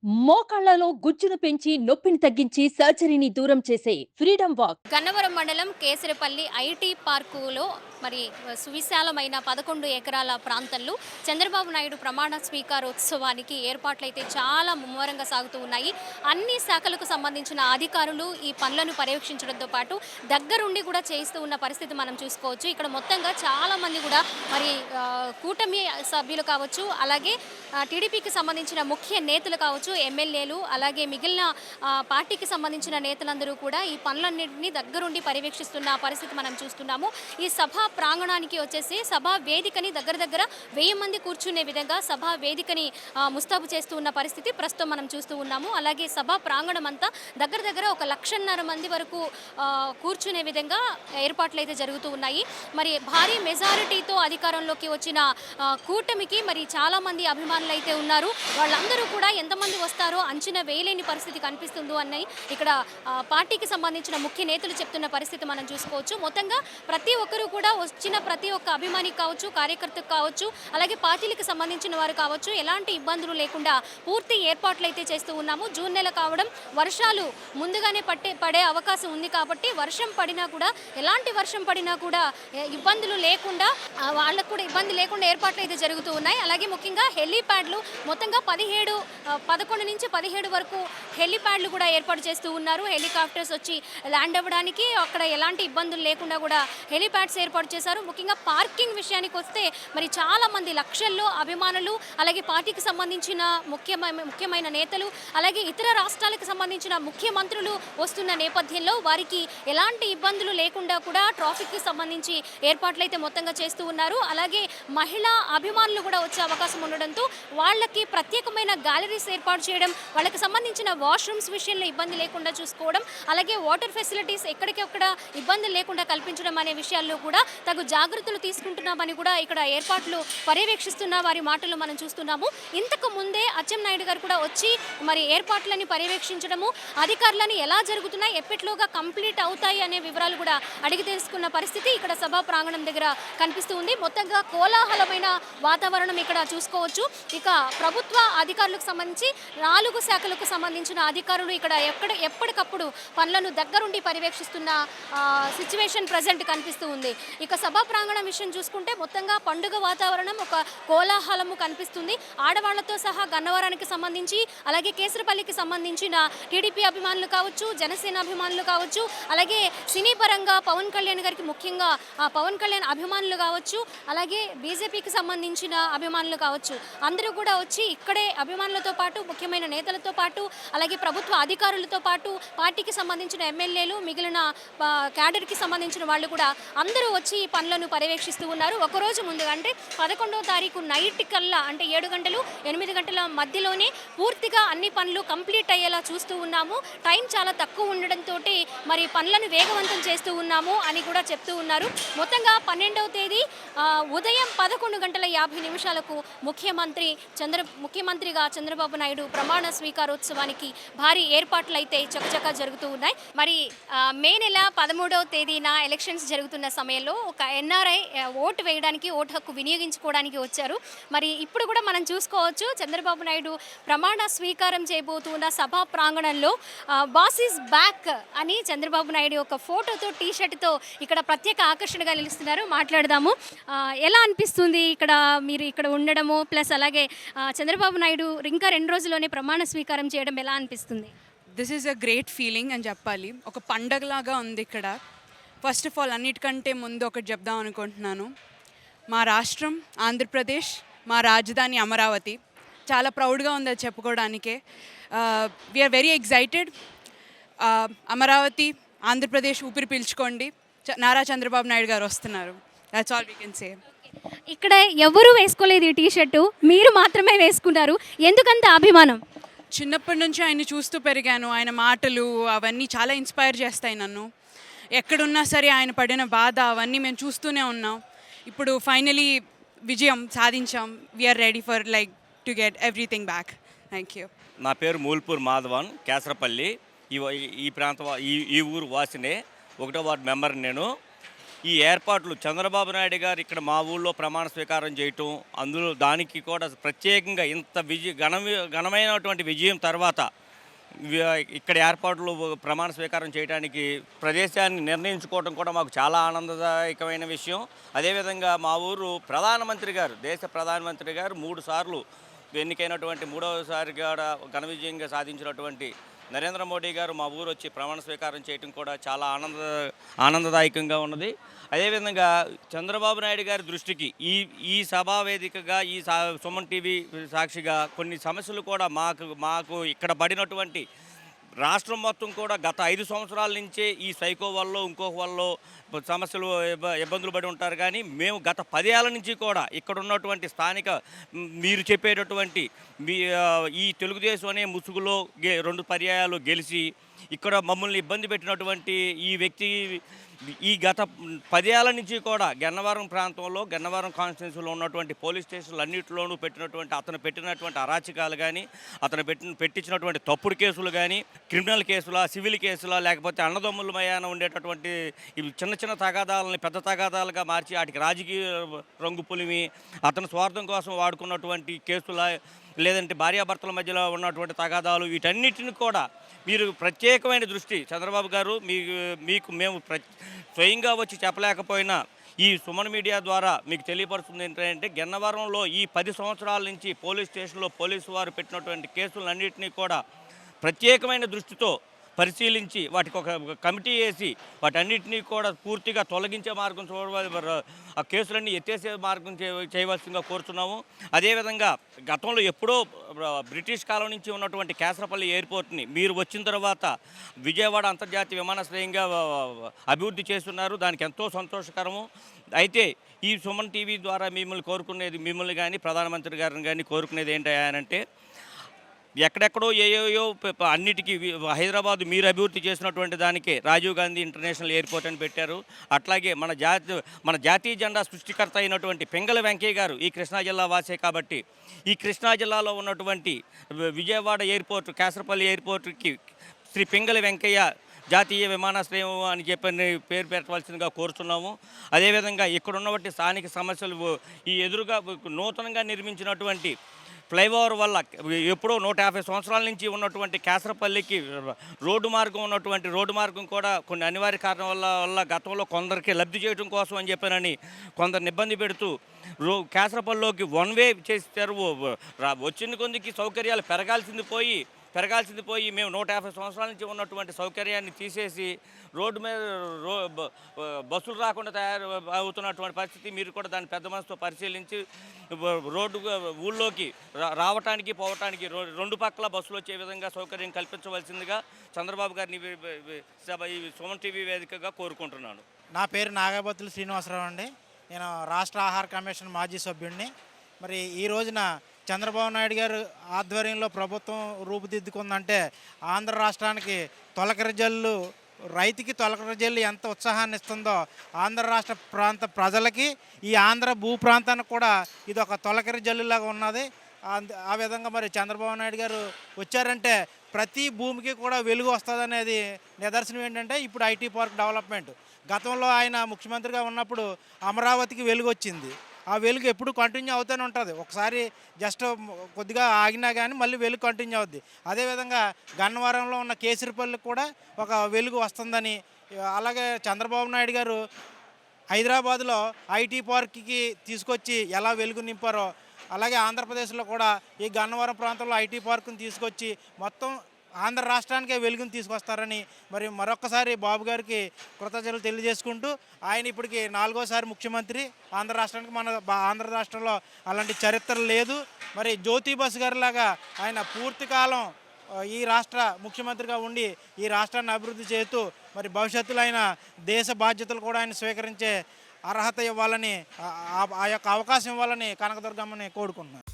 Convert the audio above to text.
మోకాళ్లలో గుజ్జును పెంచి నొప్పిని తగ్గించి సర్జరీని దూరం చేసే ఫ్రీడమ్ వాక్. గన్నవరం మండలం కేసరపల్లి ఐటీ పార్కులో మరి సువిశాలమైన 11 ఎకరాల ప్రాంతంలో చంద్రబాబు నాయుడు ప్రమాణ స్వీకారోత్సవానికి ఏర్పాట్లయితే చాలా ముమ్మరంగా సాగుతూ ఉన్నాయి. అన్ని శాఖలకు సంబంధించిన అధికారులు ఈ పనులను పర్యవేక్షించడంతో పాటు దగ్గరుండి కూడా చేస్తూ ఉన్న పరిస్థితి మనం చూసుకోవచ్చు. ఇక్కడ మొత్తంగా చాలా మంది కూడా మరి కూటమి సభ్యులు కావచ్చు, అలాగే టీడీపీకి సంబంధించిన ముఖ్య నేతలు కావచ్చు, ఎమ్మెల్యేలు, అలాగే మిగిలిన పార్టీకి సంబంధించిన నేతలందరూ కూడా ఈ పనులన్నింటినీ దగ్గరుండి పర్యవేక్షిస్తున్న పరిస్థితి మనం చూస్తున్నాము. ఈ సభా ప్రాంగణానికి వచ్చేసి సభా వేదికని దగ్గర 1000 మంది కూర్చునే విధంగా సభా వేదికని ముస్తాబు చేస్తూ ఉన్న పరిస్థితి ప్రస్తుతం మనం చూస్తూ ఉన్నాము. అలాగే సభా ప్రాంగణం అంతా దగ్గర 1,50,000 మంది వరకు కూర్చునే విధంగా ఏర్పాట్లు అయితే జరుగుతూ ఉన్నాయి. మరి భారీ మెజారిటీతో అధికారంలోకి వచ్చిన కూటమికి మరి చాలా మంది అభిమానులు అయితే ఉన్నారు. వాళ్ళందరూ కూడా ఎంతమంది వస్తారో అంచనా వేయలేని పరిస్థితి కనిపిస్తుందో అన్నది ఇక్కడ పార్టీకి సంబంధించిన ముఖ్య నేతలు చెప్తున్న పరిస్థితి మనం చూసుకోవచ్చు. మొత్తంగా ప్రతి ఒక్కరూ కూడా వచ్చిన ప్రతి ఒక్క అభిమాని కావచ్చు, కార్యకర్తకు కావచ్చు, అలాగే పార్టీలకు సంబంధించిన వారు కావచ్చు, ఎలాంటి ఇబ్బందులు లేకుండా పూర్తి ఏర్పాట్లు అయితే చేస్తూ ఉన్నాము. జూన్ నెల కావడం, వర్షాలు ముందుగానే పడే అవకాశం ఉంది కాబట్టి వర్షం పడినా కూడా, ఎలాంటి వర్షం పడినా కూడా ఇబ్బందులు లేకుండా వాళ్ళకు కూడా ఇబ్బంది లేకుండా ఏర్పాట్లు అయితే జరుగుతూ ఉన్నాయి. అలాగే ముఖ్యంగా హెలీప్యాడ్లు మొత్తంగా 11 నుంచి 17 వరకు హెలీప్యాడ్లు కూడా ఏర్పాటు చేస్తూ ఉన్నారు. హెలికాప్టర్స్ వచ్చి ల్యాండ్ అవ్వడానికి అక్కడ ఎలాంటి ఇబ్బందులు లేకుండా కూడా హెలీప్యాడ్స్ ఏర్పాటు చేశారు. ముఖ్యంగా పార్కింగ్ విషయానికి వస్తే మరి చాలా మంది లక్షల్లో అభిమానులు, అలాగే పార్టీకి సంబంధించిన ముఖ్యమైన నేతలు, అలాగే ఇతర రాష్ట్రాలకు సంబంధించిన ముఖ్యమంత్రులు వస్తున్న నేపథ్యంలో వారికి ఎలాంటి ఇబ్బందులు లేకుండా కూడా ట్రాఫిక్కి సంబంధించి ఏర్పాట్లు అయితే మొత్తంగా చేస్తూ ఉన్నారు. అలాగే మహిళా అభిమానులు కూడా వచ్చే అవకాశం ఉండడంతో వాళ్ళకి ప్రత్యేకమైన గ్యాలరీస్ ఏర్పాటు చేయడం, వాళ్ళకి సంబంధించిన వాష్రూమ్స్ విషయంలో ఇబ్బంది లేకుండా చూసుకోవడం, అలాగే వాటర్ ఫెసిలిటీస్ ఎక్కడికక్కడ ఇబ్బందులు లేకుండా కల్పించడం అనే విషయాల్లో కూడా తగు జాగ్రత్తలు తీసుకుంటున్నామని కూడా ఇక్కడ ఏర్పాట్లు పర్యవేక్షిస్తున్న వారి మాటలు మనం చూస్తున్నాము. ఇంతకు ముందే అచ్చెన్నాయుడు గారు కూడా వచ్చి మరి ఏర్పాట్లని పర్యవేక్షించడము, అధికారులని ఎలా జరుగుతున్నాయి, ఎప్పటిలోగా కంప్లీట్ అవుతాయి అనే వివరాలు కూడా అడిగి తెలుసుకున్న పరిస్థితి ఇక్కడ సభా ప్రాంగణం దగ్గర కనిపిస్తూ ఉంది. మొత్తంగా కోలాహలమైన వాతావరణం ఇక్కడ చూసుకోవచ్చు. ఇక ప్రభుత్వ అధికారులకు సంబంధించి 4 శాఖలకు సంబంధించిన అధికారులు ఇక్కడ ఎప్పటికప్పుడు పనులను దగ్గరుండి పర్యవేక్షిస్తున్న సిచ్యువేషన్ ప్రజెంట్ కనిపిస్తూ ఉంది. ఇక సభా ప్రాంగణం విషయం చూసుకుంటే మొత్తంగా పండుగ వాతావరణం, ఒక కోలాహలము కనిపిస్తుంది. ఆడవాళ్లతో సహా గన్నవరానికి సంబంధించి, అలాగే కేసరపల్లికి సంబంధించిన టీడీపీ అభిమానులు కావచ్చు, జనసేన అభిమానులు కావచ్చు, అలాగే సినీ పరంగా పవన్ కళ్యాణ్ గారికి ముఖ్యంగా పవన్ కళ్యాణ్ అభిమానులు కావచ్చు, అలాగే బీజేపీకి సంబంధించిన అభిమానులు కావచ్చు, అందరూ కూడా వచ్చి ఇక్కడే అభిమానులతో పాటు, ముఖ్యమైన నేతలతో పాటు, అలాగే ప్రభుత్వ అధికారులతో పాటు, పార్టీకి సంబంధించిన ఎమ్మెల్యేలు, మిగిలిన క్యాడర్కి సంబంధించిన వాళ్ళు కూడా అందరూ వచ్చి ఈ పనులను పర్యవేక్షిస్తూ ఉన్నారు. ఒకరోజు ముందుగా అంటే 11వ తారీఖు నైట్ కల్లా, అంటే 7 గంటలు 8 గంటల మధ్యలోనే పూర్తిగా అన్ని పనులు కంప్లీట్ అయ్యేలా చూస్తూ ఉన్నాము. టైం చాలా తక్కువ ఉండడంతో మరి పనులను వేగవంతం చేస్తూ ఉన్నాము అని కూడా చెప్తూ ఉన్నారు. మొత్తంగా 12వ తేదీ ఉదయం 11:50 ముఖ్యమంత్రిగా చంద్రబాబు నాయుడు ప్రమాణ స్వీకారోత్సవానికి భారీ ఏర్పాట్లు అయితే చకచకా జరుగుతూ ఉన్నాయి. మరి మే నెల 13వ తేదీన ఎలక్షన్స్ జరుగుతున్న సమయంలో ఒక ఎన్ఆర్ఐ ఓటు వేయడానికి, ఓటు హక్కు వినియోగించుకోవడానికి వచ్చారు. మరి ఇప్పుడు కూడా మనం చూసుకోవచ్చు, చంద్రబాబు నాయుడు ప్రమాణ స్వీకారం చేయబోతున్న సభా ప్రాంగణంలో బాస్ ఈజ్ బ్యాక్ అని చంద్రబాబు నాయుడు ఒక ఫోటోతో, టీషర్ట్తో ఇక్కడ ప్రత్యేక ఆకర్షణగా నిలుస్తున్నారు. మాట్లాడదాము. ఎలా అనిపిస్తుంది మీరు ఇక్కడ ఉండడము, ప్లస్ అలాగే చంద్రబాబు నాయుడు ఇంకా 2 రోజుల్లోనే ప్రమాణ స్వీకారం చేయడం ఎలా అనిపిస్తుంది? This is a great feeling అని చెప్పాలి. ఒక పండగలాగా ఉంది ఇక్కడ. ఫస్ట్ ఆఫ్ ఆల్ అన్నిటికంటే ముందు ఒకటి చెప్దాం అనుకుంటున్నాను. మా రాష్ట్రం ఆంధ్రప్రదేశ్, మా రాజధాని అమరావతి. చాలా ప్రౌడ్గా ఉంది అది చెప్పుకోవడానికే. We're very excited. Amaravati, Andhra Pradesh ఊపిరి పీల్చుకోండి. నారా చంద్రబాబు నాయుడు గారు వస్తున్నారు. That's all we can say. ఇక్కడ ఎవరు వేసుకోలేదు ఈ టీషర్టు, మీరు మాత్రమే వేసుకున్నారు. ఎందుకంత అభిమానం? చిన్నప్పటి నుంచి ఆయన చూస్తూ పెరిగాను. ఆయన మాటలు అవన్నీ చాలా ఇన్స్పైర్ చేస్తాయి నన్ను. ఎక్కడున్నా సరే ఆయన పడిన బాధ అవన్నీ మేము చూస్తూనే ఉన్నాం. ఇప్పుడు ఫైనలీ విజయం సాధించాం. We're ready for to get everything back. Thank you. నా పేరు మూల్పూర్ మాధవన్, కేసరపల్లి. ఈ ప్రాంత ఈ ఊరు వాసినే, 1వ వార్డు మెంబర్ నేను. ఈ ఏర్పాట్లు చంద్రబాబు నాయుడు గారు ఇక్కడ మా ఊళ్ళో ప్రమాణ స్వీకారం చేయటం, అందులో దానికి కూడా ప్రత్యేకంగా ఇంత ఘనమైనటువంటి విజయం తర్వాత ఇక్కడ ఏర్పాట్లు ప్రమాణ స్వీకారం చేయడానికి ప్రదేశాన్ని నిర్ణయించుకోవడం కూడా మాకు చాలా ఆనందదాయకమైన విషయం. అదేవిధంగా మా ఊరు ప్రధానమంత్రి గారు, దేశ ప్రధానమంత్రి గారు 3 సార్లు ఎన్నికైనటువంటి 3వసారి కూడా ఘన విజయంగా సాధించినటువంటి నరేంద్ర మోడీ గారు మా ఊరు వచ్చి ప్రమాణ స్వీకారం చేయడం కూడా చాలా ఆనందదాయకంగా ఉన్నది. అదేవిధంగా చంద్రబాబు నాయుడు గారి దృష్టికి ఈ సభా వేదికగా సుమన్ టీవీ సాక్షిగా కొన్ని సమస్యలు కూడా మాకు ఇక్కడ పడినటువంటి రాష్ట్రం మొత్తం కూడా గత 5 సంవత్సరాల నుంచే ఈ సైకో వల్ల ఇంకొక వల్ల సమస్యలు ఇబ్బందులు పడి ఉంటారు. కానీ మేము గత 10 ఏళ్ల నుంచి కూడా ఇక్కడ ఉన్నటువంటి స్థానిక మీరు చెప్పేటటువంటి ఈ తెలుగుదేశం అనే ముసుగులో 2 పర్యాయాలు గెలిచి ఇక్కడ మమ్మల్ని ఇబ్బంది పెట్టినటువంటి ఈ వ్యక్తి ఈ గత 10 ఏళ్ల నుంచి కూడా గన్నవరం ప్రాంతంలో, గన్నవరం కాన్స్టిట్యున్సీలో ఉన్నటువంటి పోలీస్ స్టేషన్లు అన్నింటిలోనూ అతను పెట్టినటువంటి అరాచకాలు కానీ, అతను పెట్టించినటువంటి తప్పుడు కేసులు కానీ, క్రిమినల్ కేసులా, సివిల్ కేసులా, లేకపోతే అన్నదమ్ముల మయాన ఉండేటటువంటి ఇవి చిన్న చిన్న తగాదాలని పెద్ద తగాదాలుగా మార్చి వాటికి రాజకీయ రంగు పులిమి, అతను స్వార్థం కోసం వాడుకున్నటువంటి కేసుల, లేదంటే భార్యాభర్తల మధ్యలో ఉన్నటువంటి తగాదాలు, వీటన్నిటిని కూడా మీరు ప్రత్యేకమైన దృష్టి చంద్రబాబు గారు మీకు మేము స్వయంగా వచ్చి చెప్పలేకపోయినా ఈ సుమన్ మీడియా ద్వారా మీకు తెలియపరుస్తుంది ఏంటంటే, గన్నవరంలో ఈ 10 సంవత్సరాల నుంచి పోలీస్ స్టేషన్లో పోలీసు వారు పెట్టినటువంటి కేసులన్నింటినీ కూడా ప్రత్యేకమైన దృష్టితో పరిశీలించి వాటికి ఒక కమిటీ వేసి వాటన్నిటినీ కూడా పూర్తిగా తొలగించే మార్గం చూడవాలి, ఆ కేసులన్నీ ఎత్తేసే మార్గం చేయవలసిందిగా కోరుతున్నాము. అదేవిధంగా గతంలో ఎప్పుడో బ్రిటిష్ కాలం నుంచి ఉన్నటువంటి కేసరపల్లి ఎయిర్పోర్ట్ని మీరు వచ్చిన తర్వాత విజయవాడ అంతర్జాతీయ విమానాశ్రయంగా అభివృద్ధి చేస్తున్నారు. దానికి ఎంతో సంతోషకరము. అయితే ఈ సుమన్ టీవీ ద్వారా మిమ్మల్ని కానీ ప్రధానమంత్రి గారిని కానీ కోరుకునేది ఏంటంటే, ఎక్కడెక్కడో ఏయో అన్నిటికీ హైదరాబాద్ మీరు అభివృద్ధి చేసినటువంటి దానికే రాజీవ్ గాంధీ ఇంటర్నేషనల్ ఎయిర్పోర్ట్ అని పెట్టారు. అట్లాగే మన జాతీయ జెండా సృష్టికర్త అయినటువంటి పింగళ వెంకయ్య గారు ఈ కృష్ణా జిల్లా వాసే కాబట్టి ఈ కృష్ణా జిల్లాలో ఉన్నటువంటి విజయవాడ ఎయిర్పోర్ట్, కేసరపల్లి ఎయిర్పోర్ట్కి శ్రీ పింగళ వెంకయ్య జాతీయ విమానాశ్రయం అని చెప్పని పేరు పెట్టవలసిందిగా కోరుతున్నాము. అదేవిధంగా ఇక్కడ ఉన్నటువంటి స్థానిక సమస్యలు, ఈ ఎదురుగా నూతనంగా నిర్మించినటువంటి ఫ్లైఓవర్ వల్ల ఎప్పుడో 150 సంవత్సరాల నుంచి ఉన్నటువంటి కేసరపల్లికి రోడ్డు మార్గం కూడా కొన్ని అనివార్య కారణం వల్ల గతంలో కొందరికి లబ్ధి చేయడం కోసం అని చెప్పానని కొందరిని ఇబ్బంది పెడుతూ కేసరపల్లిలోకి 1 వే చేస్తారు. వచ్చిన కొందికి సౌకర్యాలు పెరగాల్సింది పోయి మేము 150 సంవత్సరాల నుంచి ఉన్నటువంటి సౌకర్యాన్ని తీసేసి రోడ్డు మీద బస్సులు రాకుండా తయారు అవుతున్నటువంటి పరిస్థితి. మీరు కూడా దాన్ని పెద్ద మనసుతో పరిశీలించి రోడ్డు ఊళ్ళోకి రావటానికి పోవటానికి 2 పక్కల బస్సులు వచ్చే విధంగా సౌకర్యం కల్పించవలసిందిగా చంద్రబాబు గారిని ఈ సుమన్ టీవీ వేదికగా కోరుకుంటున్నాను. నా పేరు నాగబత్తుల శ్రీనివాసరావు అండి. నేను రాష్ట్ర ఆహార కమిషన్ మాజీ సభ్యుడిని. మరి ఈ రోజున చంద్రబాబు నాయుడు గారు ఆధ్వర్యంలో ప్రభుత్వం రూపుదిద్దుకుందంటే ఆంధ్ర రాష్ట్రానికి తొలకరి జల్లు, రైతుకి తొలకరి జల్లు ఎంత ఉత్సాహాన్ని ఇస్తుందో ఆంధ్ర రాష్ట్ర ప్రాంత ప్రజలకి ఈ ఆంధ్ర భూ ప్రాంతానికి కూడా ఇది ఒక తొలకరి జల్లులాగా ఉన్నది. ఆ విధంగా మరి చంద్రబాబు నాయుడు గారు వచ్చారంటే ప్రతి భూమికి కూడా వెలుగు వస్తుందనేది నిదర్శనం. ఏంటంటే ఇప్పుడు ఐటీ పార్క్ డెవలప్మెంట్, గతంలో ఆయన ముఖ్యమంత్రిగా ఉన్నప్పుడు అమరావతికి వెలుగు వచ్చింది. ఆ వెలుగు ఎప్పుడు కంటిన్యూ అవుతూనే ఉంటుంది. ఒకసారి జస్ట్ కొద్దిగా ఆగినా కానీ మళ్ళీ వెలుగు కంటిన్యూ అవుద్ది. అదేవిధంగా గన్నవరంలో ఉన్న కేసరిపల్లికి కూడా ఒక వెలుగు వస్తుందని, అలాగే చంద్రబాబు నాయుడు గారు హైదరాబాద్లో ఐటీ పార్క్కి తీసుకొచ్చి ఎలా వెలుగు నింపారో అలాగే ఆంధ్రప్రదేశ్లో కూడా ఈ గన్నవరం ప్రాంతంలో ఐటీ పార్కుని తీసుకొచ్చి మొత్తం ఆంధ్ర రాష్ట్రానికే వెలుగుని తీసుకొస్తారని మరి మరొకసారి బాబు గారికి కృతజ్ఞతలు తెలియజేసుకుంటూ, ఆయన ఇప్పటికి 4వసారి ముఖ్యమంత్రి ఆంధ్ర రాష్ట్రానికి. మన ఆంధ్ర రాష్ట్రంలో అలాంటి చరిత్ర లేదు. మరి జ్యోతి బసు గారిలాగా ఆయన పూర్తి కాలం ఈ రాష్ట్ర ముఖ్యమంత్రిగా ఉండి ఈ రాష్ట్రాన్ని అభివృద్ధి చేస్తూ మరి భవిష్యత్తులో ఆయన దేశ బాధ్యతలు కూడా ఆయన స్వీకరించే అర్హత ఇవ్వాలని, ఆ యొక్క అవకాశం ఇవ్వాలని కనకదుర్గమ్మని కోరుకుంటున్నాను.